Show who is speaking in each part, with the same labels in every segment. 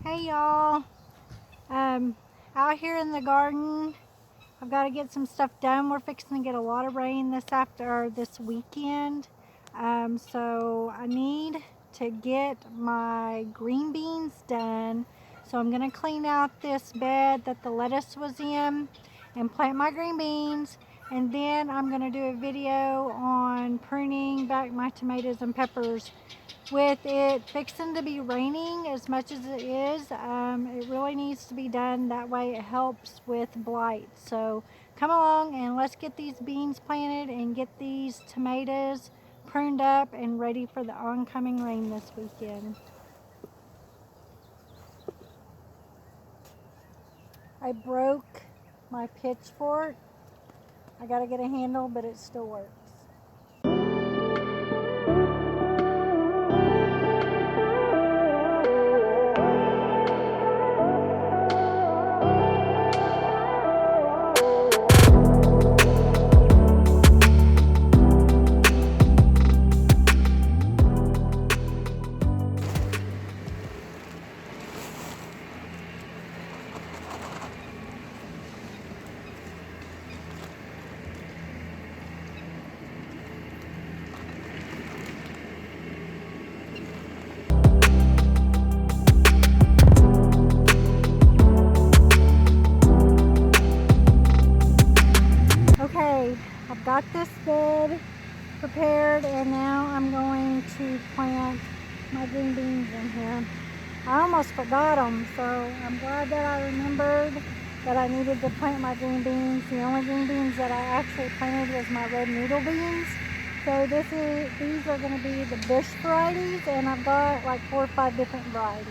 Speaker 1: Hey y'all, out here in the garden, I've got to get some stuff done. We're fixing to get a lot of rain this weekend, so I need to get my green beans done. So I'm gonna clean out this bed that the lettuce was in and plant my green beans, and then I'm gonna do a video on pruning back my tomatoes and peppers. With it fixing to be raining as much as it is, it really needs to be done. That way it helps with blight. So come along and let's get these beans planted and get these tomatoes pruned up and ready for the oncoming rain this weekend. I broke my pitchfork. I gotta get a handle, but it still works. Okay, I've got this bed prepared and now I'm going to plant my green beans in here. I almost forgot them, so I'm glad that I remembered that I needed to plant my green beans. The only green beans that I actually planted was my red noodle beans. So these are going to be the bush varieties, and I've got like 4 or 5 different varieties.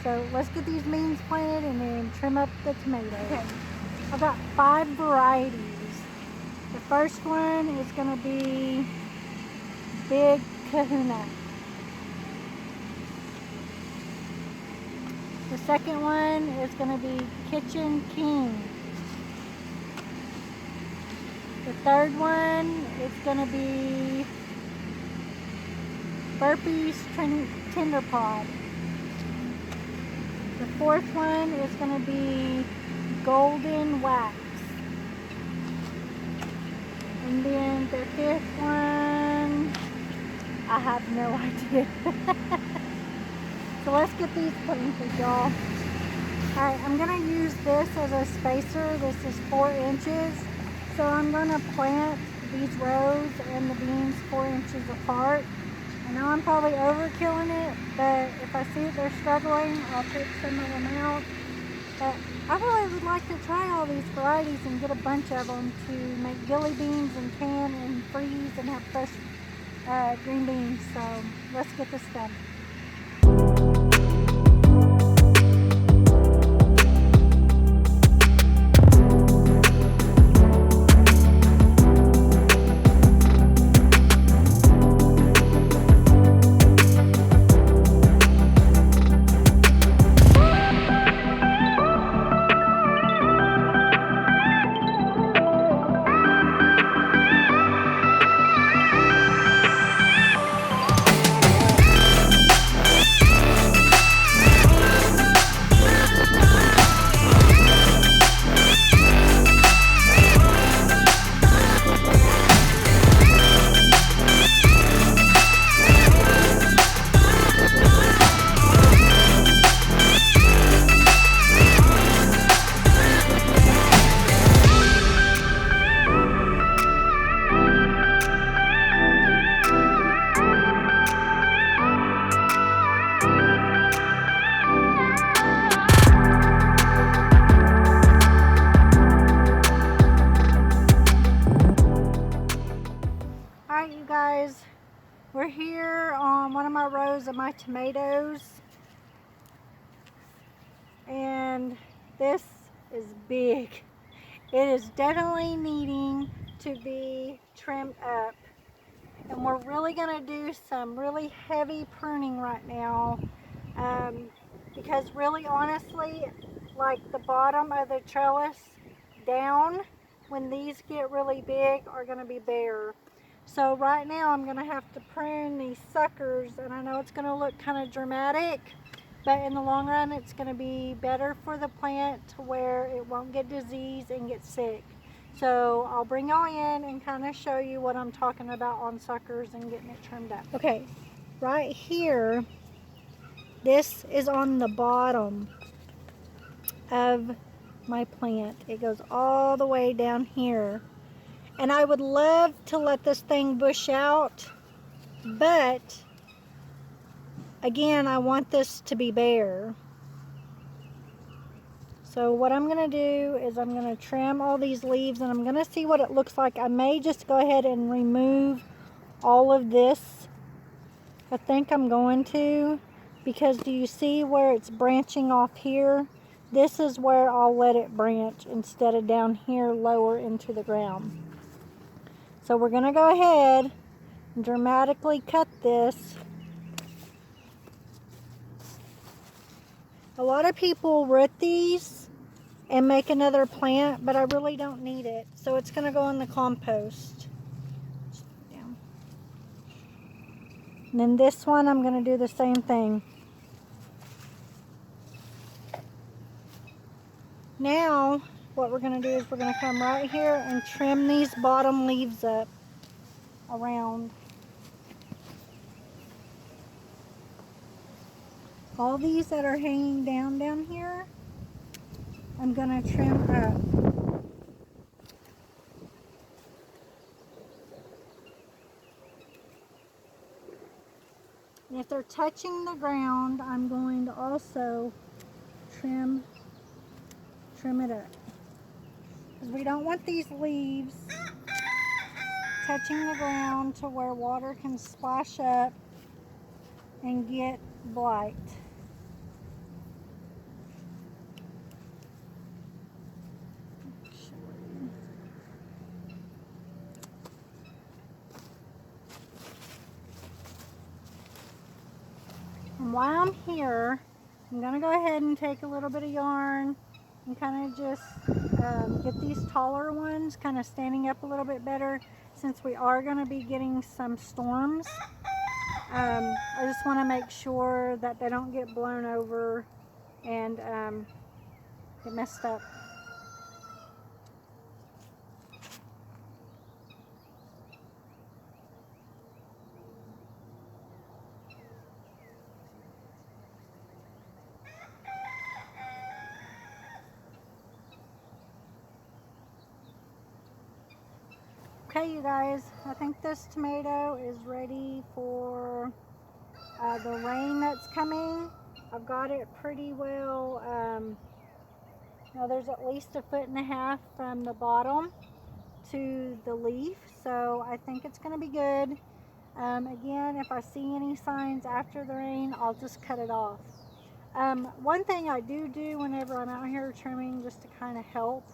Speaker 1: So let's get these beans planted and then trim up the tomatoes. Okay. I've got 5 varieties. The first one is going to be Big Kahuna. The second one is going to be Kitchen King. The third one is going to be Burpee's Tender Pod. The fourth one is going to be Golden Wax. And then the fifth one, I have no idea. So let's get these planted, y'all. Alright, I'm going to use this as a spacer. This is 4 inches. So I'm going to plant these rows and the beans 4 inches apart. I know I'm probably overkilling it, but if I see that they're struggling, I'll pick some of them out. But I really would like to try all these varieties and get a bunch of them to make dilly beans and can and freeze and have fresh green beans. So let's get this done. Alright, you guys, we're here on one of my rows of my tomatoes, and this is big. It is definitely needing to be trimmed up, and we're really going to do some really heavy pruning right now, because really honestly, like the bottom of the trellis down, when these get really big, are going to be bare. So right now I'm going to have to prune these suckers, and I know it's going to look kind of dramatic, but in the long run it's going to be better for the plant to where it won't get disease and get sick. So I'll bring y'all in and kind of show you what I'm talking about on suckers and getting it trimmed up. Okay, right here, this is on the bottom of my plant. It goes all the way down here. And I would love to let this thing bush out, but again, I want this to be bare. So what I'm going to do is I'm going to trim all these leaves and I'm going to see what it looks like. I may just go ahead and remove all of this. I think I'm going to, because do you see where it's branching off here? This is where I'll let it branch instead of down here lower into the ground. So we're going to go ahead and dramatically cut this. A lot of people root these and make another plant, but I really don't need it. So it's going to go in the compost. And then this one, I'm going to do the same thing. Now, what we're going to do is we're going to come right here and trim these bottom leaves up around. All these that are hanging down here, I'm going to trim up. And if they're touching the ground, I'm going to also trim it up. Because we don't want these leaves touching the ground to where water can splash up and get blight. And while I'm here, I'm going to go ahead and take a little bit of yarn and kind of just get these taller ones kind of standing up a little bit better, since we are going to be getting some storms. I just want to make sure that they don't get blown over and get messed up. Okay, you guys, I think this tomato is ready for the rain that's coming. I've got it pretty well. Now there's at least 1.5 feet from the bottom to the leaf, so I think it's going to be good. Again, if I see any signs after the rain, I'll just cut it off. One thing I do whenever I'm out here trimming, just to kind of help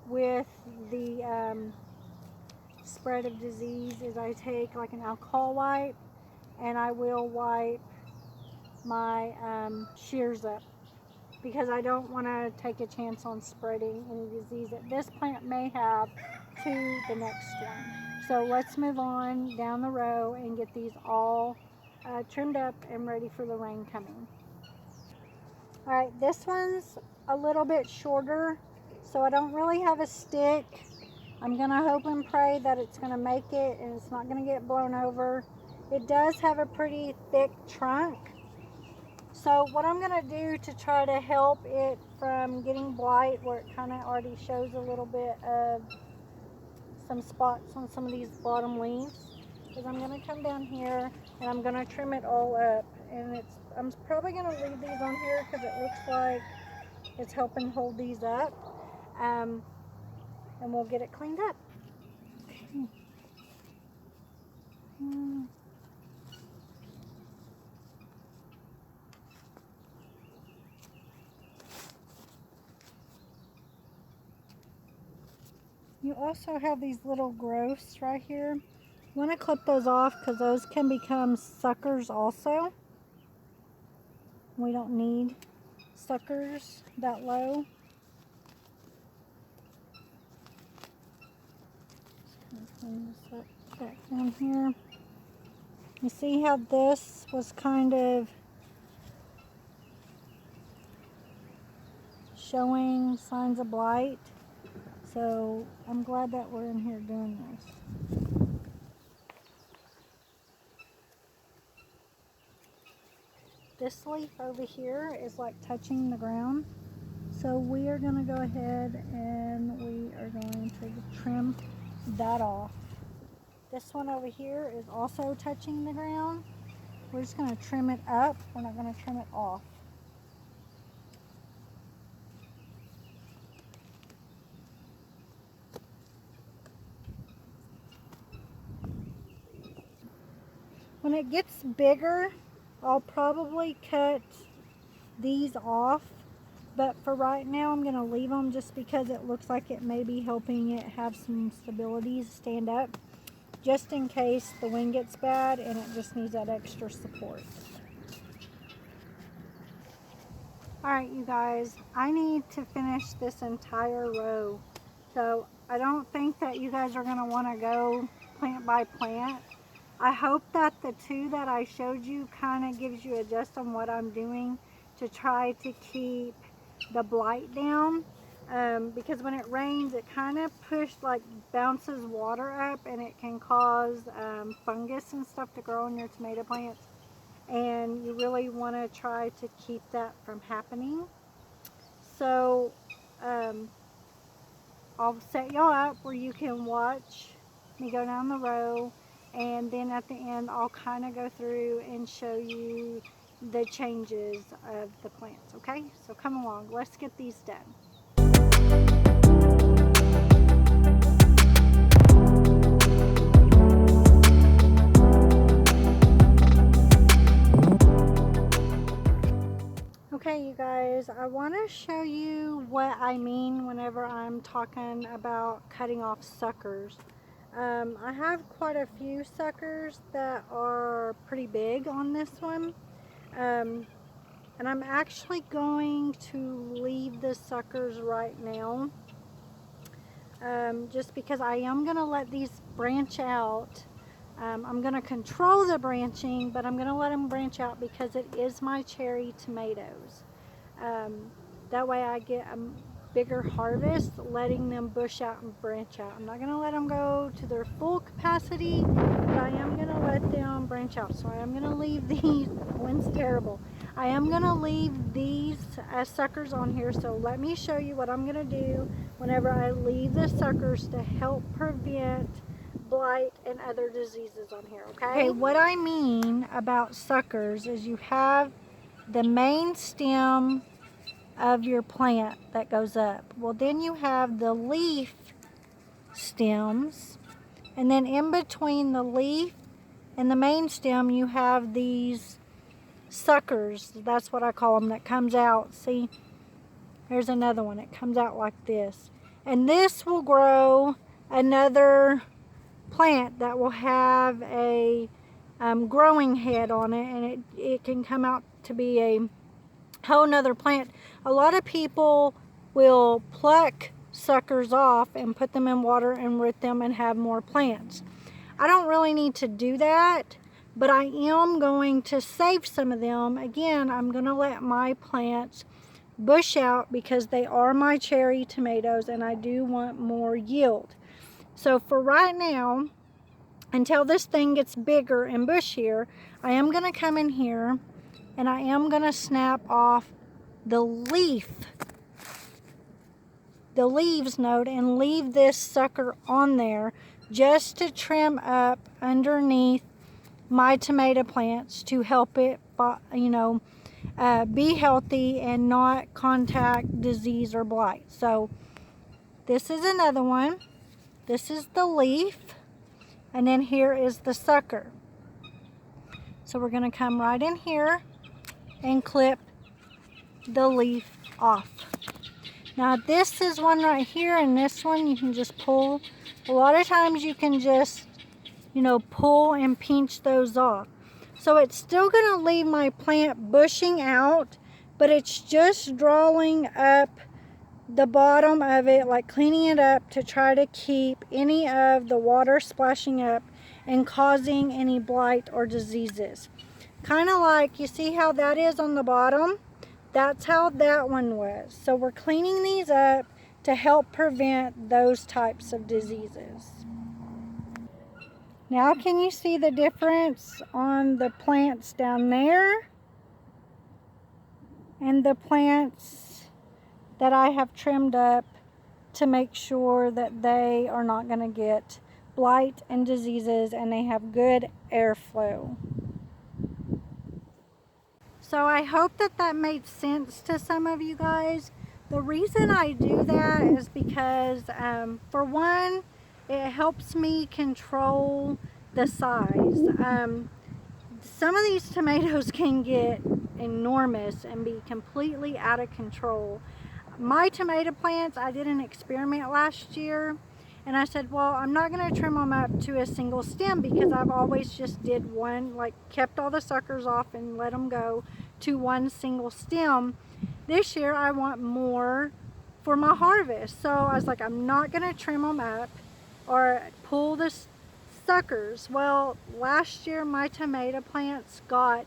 Speaker 1: with the spread of disease, is I take like an alcohol wipe and I will wipe my shears up, because I don't want to take a chance on spreading any disease that this plant may have to the next one. So let's move on down the row and get these all trimmed up and ready for the rain coming. All right, this one's a little bit shorter, so I don't really have a stick. I'm going to hope and pray that it's going to make it and it's not going to get blown over. It does have a pretty thick trunk. So what I'm going to do to try to help it from getting blight, where it kind of already shows a little bit of some spots on some of these bottom leaves, is I'm going to come down here and I'm going to trim it all up. And I'm probably going to leave these on here because it looks like it's helping hold these up. And we'll get it cleaned up. Okay. You also have these little growths right here. You want to clip those off because those can become suckers also. We don't need suckers that low. Just clean this up back down here. You see how this was kind of showing signs of blight. So I'm glad that we're in here doing this. This leaf over here is like touching the ground. So we are going to go ahead and we are going to trim that off. This one over here is also touching the ground. We're just going to trim it up. We're not going to trim it off. When it gets bigger, I'll probably cut these off, but for right now I'm going to leave them just because it looks like it may be helping it have some stability to stand up, just in case the wind gets bad and it just needs that extra support. Alright you guys, I need to finish this entire row, so I don't think that you guys are going to want to go plant by plant. I hope that the two that I showed you kind of gives you a gist on what I'm doing to try to keep the blight down, because when it rains it kind of bounces water up and it can cause fungus and stuff to grow in your tomato plants, and you really want to try to keep that from happening. So I'll set y'all up where you can watch me go down the row, and then at the end I'll kind of go through and show you the changes of the plants. Okay, so come along, let's get these done. Okay you guys, I want to show you what I mean whenever I'm talking about cutting off suckers. I have quite a few suckers that are pretty big on this one, and I'm actually going to leave the suckers right now, just because I am going to let these branch out. I'm going to control the branching, but I'm going to let them branch out because it is my cherry tomatoes. That way I get a bigger harvest, letting them bush out and branch out. I'm not going to let them go to their full capacity, but I am going to let them branch out. So I am going to leave these, wind's terrible. I am going to leave these suckers on here. So let me show you what I'm going to do whenever I leave the suckers to help prevent blight and other diseases on here, okay? What I mean about suckers is you have the main stem of your plant that goes up. Well, then you have the leaf stems, and then in between the leaf and the main stem you have these suckers. That's what I call them, that comes out. See, there's another one. It comes out like this, and this will grow another plant that will have a growing head on it, and it can come out to be a whole nother plant. A lot of people will pluck suckers off and put them in water and root them and have more plants. I don't really need to do that, but I am going to save some of them. Again, I'm going to let my plants bush out because they are my cherry tomatoes and I do want more yield. So for right now, until this thing gets bigger and bushier, I am going to come in here and I am going to snap off the leaves node and leave this sucker on there just to trim up underneath my tomato plants to help it, be healthy and not contact disease or blight. So this is another one. This is the leaf, and then here is the sucker. So we're going to come right in here and clip the leaf off. Now this is one right here, and this one you can just pull. A lot of times you can just, pull and pinch those off. So it's still going to leave my plant bushing out, but it's just drawing up the bottom of it, like cleaning it up to try to keep any of the water splashing up and causing any blight or diseases. Kind of like, you see how that is on the bottom? That's how that one was. So we're cleaning these up to help prevent those types of diseases. Now can you see the difference on the plants down there and the plants that I have trimmed up to make sure that they are not going to get blight and diseases and they have good airflow. So I hope that that made sense to some of you guys. The reason I do that is because for one, it helps me control the size. Some of these tomatoes can get enormous and be completely out of control. My tomato plants, I did an experiment last year, and I said, well, I'm not going to trim them up to a single stem because I've always just did one, like kept all the suckers off and let them go to one single stem. This year I want more for my harvest. So I was like, I'm not going to trim them up or pull the suckers. Well, last year my tomato plants got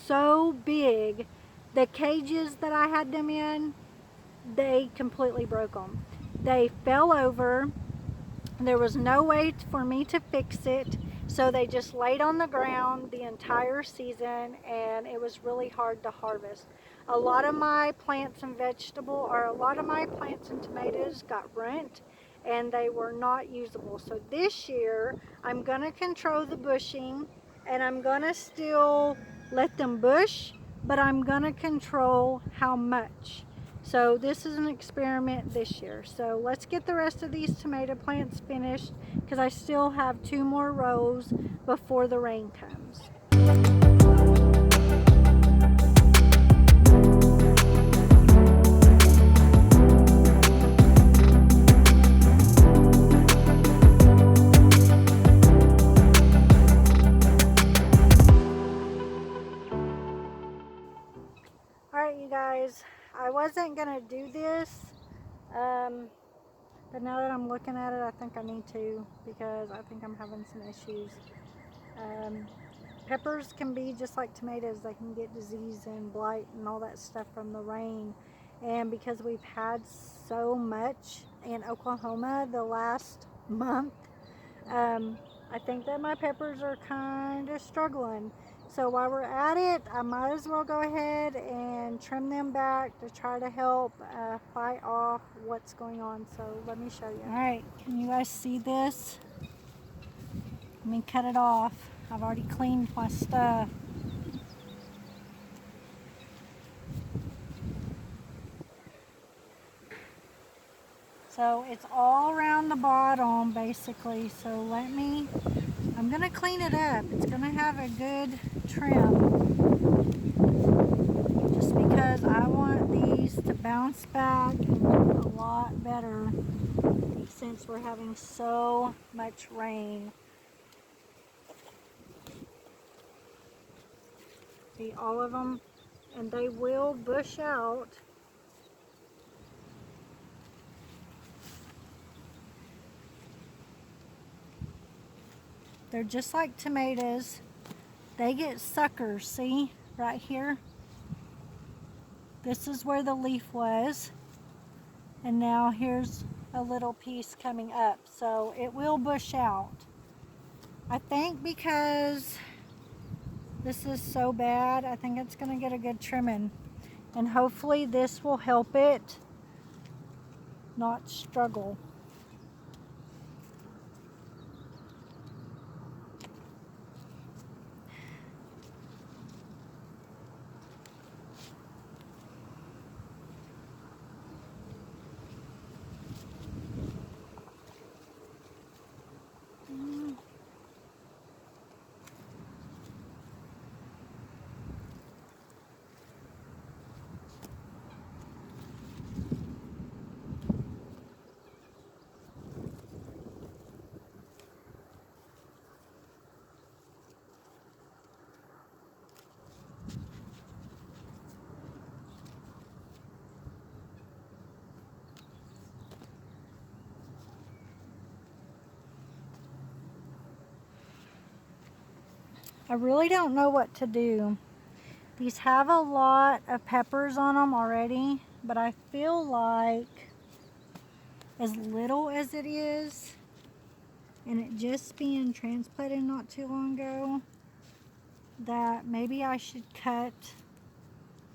Speaker 1: so big, the cages that I had them in, they completely broke them. They fell over. There was no way for me to fix it, so they just laid on the ground the entire season, and it was really hard to harvest. A lot of my plants and tomatoes got burnt, and they were not usable. So this year I'm going to control the bushing, and I'm going to still let them bush, but I'm going to control how much. So this is an experiment this year. So let's get the rest of these tomato plants finished because I still have 2 more rows before the rain comes. Alright, you guys, I wasn't going to do this, but now that I'm looking at it, I think I need to because I think I'm having some issues. Peppers can be just like tomatoes. They can get disease and blight and all that stuff from the rain. And because we've had so much in Oklahoma the last month, I think that my peppers are kind of struggling. So while we're at it, I might as well go ahead and trim them back to try to help fight off what's going on. So let me show you. All right, can you guys see this? Let me cut it off. I've already cleaned my stuff. So it's all around the bottom basically. So I'm gonna clean it up. It's gonna have a good trim just because I want these to bounce back and look a lot better since we're having so much rain. See all of them, and they will bush out. They're just like tomatoes. They get suckers, see, right here. This is where the leaf was. And now here's a little piece coming up. So it will bush out. I think because this is so bad, I think it's gonna get a good trimming. And hopefully this will help it not struggle. I really don't know what to do. These have a lot of peppers on them already, but I feel like as little as it is, and it just being transplanted not too long ago, that maybe I should cut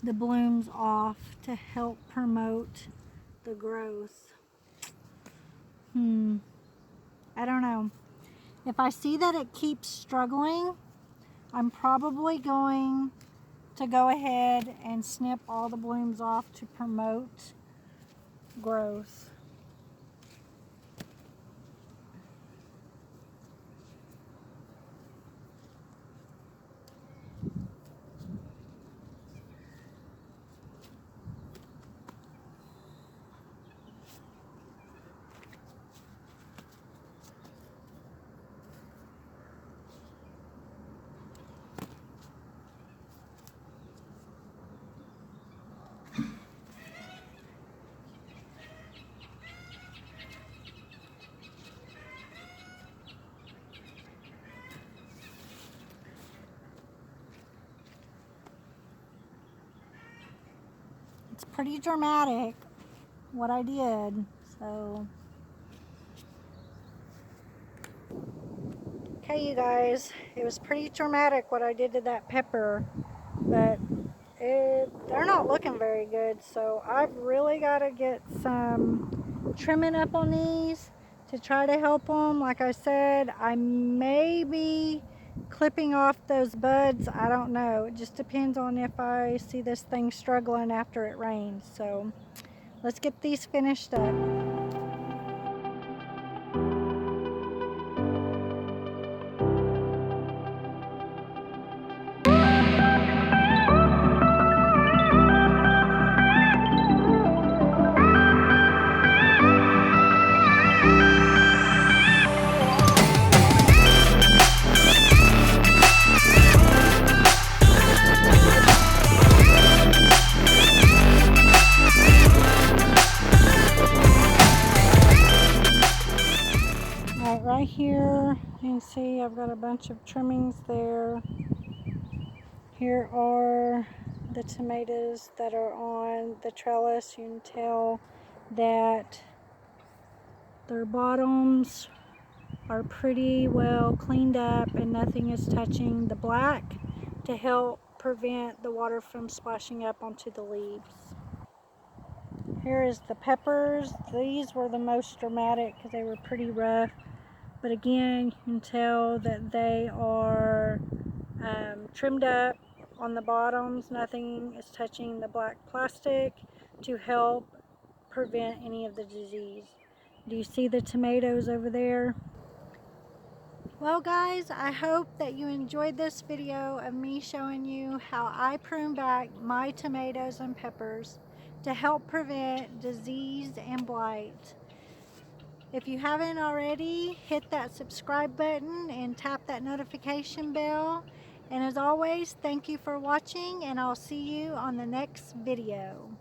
Speaker 1: the blooms off to help promote the growth. I don't know. If I see that it keeps struggling, I'm probably going to go ahead and snip all the blooms off to promote growth. It's pretty dramatic what I did, so. Okay, you guys, it was pretty dramatic what I did to that pepper, but they're not looking very good, so I've really got to get some trimming up on these to try to help them. Like I said, I may be clipping off those buds. I don't know. It just depends on if I see this thing struggling after it rains. So let's get these finished up. Right here, you can see I've got a bunch of trimmings there. Here are the tomatoes that are on the trellis. You can tell that their bottoms are pretty well cleaned up and nothing is touching the black to help prevent the water from splashing up onto the leaves. Here is the peppers. These were the most dramatic because they were pretty rough. But again, you can tell that they are trimmed up on the bottoms. Nothing is touching the black plastic to help prevent any of the disease. Do you see the tomatoes over there? Well guys, I hope that you enjoyed this video of me showing you how I prune back my tomatoes and peppers to help prevent disease and blight. If you haven't already, hit that subscribe button and tap that notification bell. And as always, thank you for watching, and I'll see you on the next video.